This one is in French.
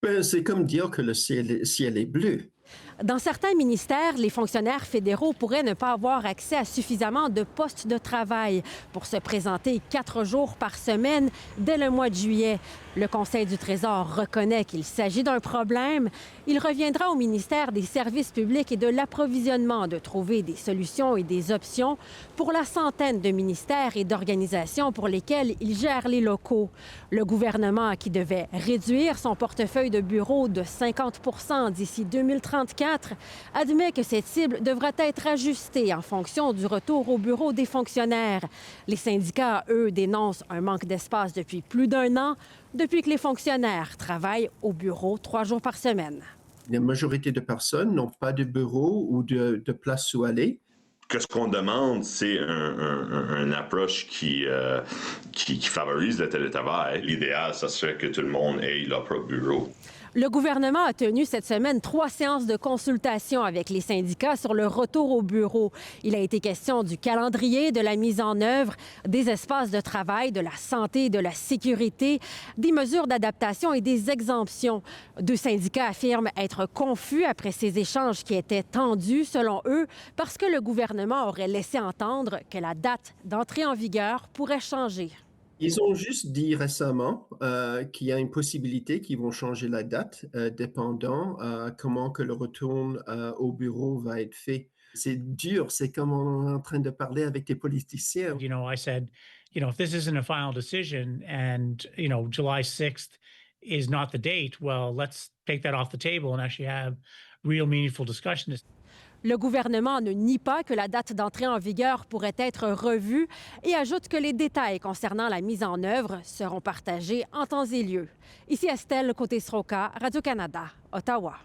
Ben, c'est comme dire que le ciel est bleu. Dans certains ministères, les fonctionnaires fédéraux pourraient ne pas avoir accès à suffisamment de postes de travail pour se présenter 4 jours par semaine dès le mois de juillet. Le Conseil du Trésor reconnaît qu'il s'agit d'un problème. Il reviendra au ministère des Services publics et de l'Approvisionnement de trouver des solutions et des options pour la centaine de ministères et d'organisations pour lesquels il gère les locaux. Le gouvernement, qui devait réduire son portefeuille de bureaux de 50 % d'ici 2034, admet que cette cible devra être ajustée en fonction du retour au bureau des fonctionnaires. Les syndicats, eux, dénoncent un manque d'espace depuis plus d'un an, depuis que les fonctionnaires travaillent au bureau 3 jours par semaine. La majorité de personnes n'ont pas de bureau ou de place où aller. Ce qu'on demande, c'est une approche qui favorise le télétravail. L'idéal, ça serait que tout le monde ait leur propre bureau. Le gouvernement a tenu cette semaine 3 séances de consultation avec les syndicats sur le retour au bureau. Il a été question du calendrier, de la mise en œuvre, des espaces de travail, de la santé, de la sécurité, des mesures d'adaptation et des exemptions. 2 syndicats affirment être confus après ces échanges qui étaient tendus, selon eux, parce que le gouvernement aurait laissé entendre que la date d'entrée en vigueur pourrait changer. Ils ont juste dit récemment qu'il y a une possibilité qu'ils vont changer la date, dépendant comment que le retour au bureau va être fait. C'est dur, c'est comme on est en train de parler avec des politiciens. I said, if this isn't a final decision and, July 6th is not the date, well, let's take that off the table and actually have real meaningful discussion. Le gouvernement ne nie pas que la date d'entrée en vigueur pourrait être revue et ajoute que les détails concernant la mise en œuvre seront partagés en temps et lieu. Ici Estelle Côté-Sroka, Radio-Canada, Ottawa.